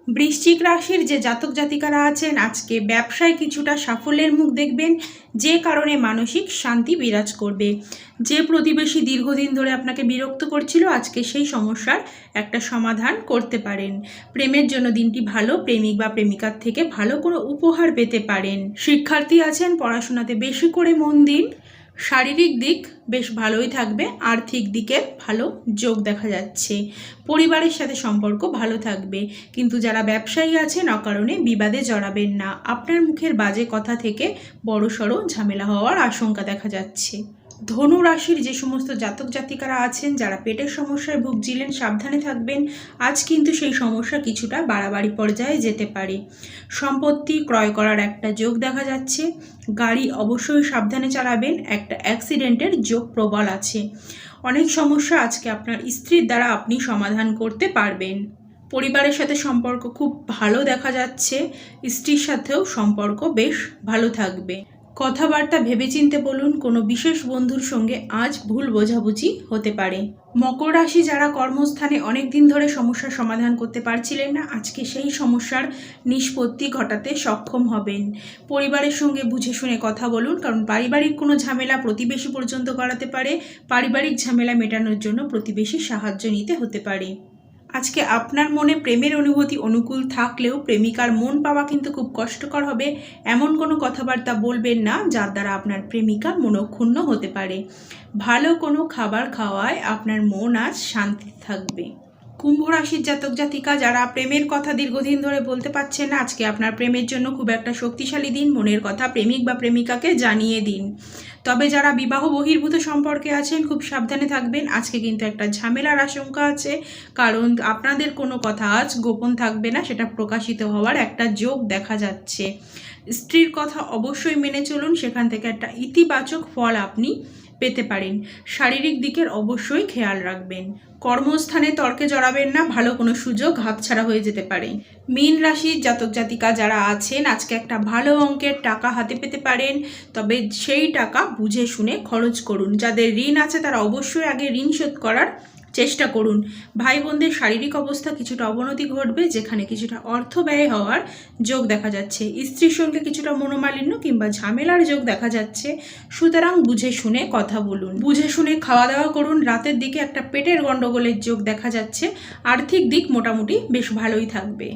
বৃশ্চিক রাশির যে জাতক জাতিকারা আছেন আজকে ব্যবসায় কিছুটা সাফল্যের মুখ দেখবেন, যে কারণে মানসিক শান্তি বিরাজ করবে। যে প্রতিবেশী দীর্ঘদিন ধরে আপনাকে বিরক্ত করছিল, আজকে সেই সমস্যার একটা সমাধান করতে পারেন। প্রেমের জন্য দিনটি ভালো, প্রেমিক বা প্রেমিকার থেকে ভালো কোনো উপহার পেতে পারেন। শিক্ষার্থী আছেন, পড়াশোনাতে বেশি করে মন দিন। শারীরিক দিক বেশ ভালোই থাকবে, আর্থিক দিকে ভালো যোগ দেখা যাচ্ছে। পরিবারের সাথে সম্পর্ক ভালো থাকবে, কিন্তু যারা ব্যবসায়ী আছেন অকারণে বিবাদে জড়াবেন না। আপনার মুখের বাজে কথা থেকে বড়সড় ঝামেলা হওয়ার আশঙ্কা দেখা যাচ্ছে। ধনু রাশির যে সমস্ত জাতক জাতিকারা আছেন যারা পেটের সমস্যায় ভুগছিলেন, সাবধানে থাকবেন। আজ কিন্তু সেই সমস্যা কিছুটা বাড়াবাড়ি পর্যায়ে যেতে পারে। সম্পত্তি ক্রয় করার একটা যোগ দেখা যাচ্ছে। গাড়ি অবশ্যই সাবধানে চালাবেন, একটা অ্যাক্সিডেন্টের যোগ প্রবল আছে। অনেক সমস্যা আজকে আপনার স্ত্রীর দ্বারা আপনি সমাধান করতে পারবেন। পরিবারের সাথে সম্পর্ক খুব ভালো দেখা যাচ্ছে, স্ত্রীর সাথেও সম্পর্ক বেশ ভালো থাকবে। কথাবার্তা ভেবেচিন্তে বলুন, কোনো বিশেষ বন্ধুর সঙ্গে আজ ভুল বোঝাবুঝি হতে পারে। মকর রাশি যারা কর্মস্থানে অনেক দিন ধরে সমস্যার সমাধান করতে পারছিলেন না, আজকে সেই সমস্যার নিষ্পত্তি ঘটাতে সক্ষম হবেন। পরিবারের সঙ্গে বুঝে শুনে কথা বলুন, কারণ পারিবারিক কোনো ঝামেলা প্রতিবেশী পর্যন্ত গড়াতে পারে। পারিবারিক ঝামেলা মেটানোর জন্য প্রতিবেশীর সাহায্য নিতে হতে পারে। আজকে আপনার মনে প্রেমের অনুভূতি অনুকূল থাকলেও প্রেমিকার মন পাওয়া কিন্তু খুব কষ্টকর হবে। এমন কোনো কথাবার্তা বলবেন না যার দ্বারা আপনার প্রেমিকা মনক্ষুণ্ণ হতে পারে। ভালো কোনো খাবার খাওয়ায় আপনার মন আজ শান্তি থাকবে। কুম্ভ রাশির জাতক জাতিকা যারা প্রেমের কথা দীর্ঘদিন ধরে বলতে পারছেন না, আজকে আপনার প্রেমের জন্য খুব একটা শক্তিশালী দিন। মনের কথা প্রেমিক বা প্রেমিকাকে জানিয়ে দিন। তবে যারা বিবাহ বহির্ভূত সম্পর্কে আছেন খুব সাবধানে থাকবেন। আজকে কিন্তু একটা ঝামেলার আশঙ্কা আছে, কারণ আপনাদের কোনো কথা আজ গোপন থাকবে না, সেটা প্রকাশিত হওয়ার একটা যোগ দেখা যাচ্ছে। স্ত্রীর কথা অবশ্যই মেনে চলুন, সেখান থেকে একটা ইতিবাচক ফল আপনি পেতে পারেন। শারীরিক দিকের অবশ্যই খেয়াল রাখবেন। কর্মস্থানে তর্কে জড়াবেন না, ভালো কোনো সুযোগ হাতছাড়া হয়ে যেতে পারে। মীন রাশির জাতক জাতিকা যারা আছেন আজকে একটা ভালো অঙ্কের টাকা হাতে পেতে পারেন, তবে সেই টাকা বুঝে শুনে খরচ করুন। যাদের ঋণ আছে তারা অবশ্যই আগে ঋণ শোধ করার চেষ্টা করুন। ভাই বোনদের শারীরিক অবস্থা কিছুটা অবনতি ঘটবে, যেখানে কিছুটা অর্থ ব্যয় হওয়ার যোগ দেখা যাচ্ছে। স্ত্রীর সঙ্গে কিছুটা মনোমালিন্য কিংবা ঝামেলার যোগ দেখা যাচ্ছে। সুতরাং বুঝে শুনে কথা বলুন, বুঝে শুনে খাওয়া দাওয়া করুন। রাতের দিকে একটা পেটের গণ্ডগোলের যোগ দেখা যাচ্ছে। আর্থিক দিক মোটামুটি বেশ ভালোই থাকবে।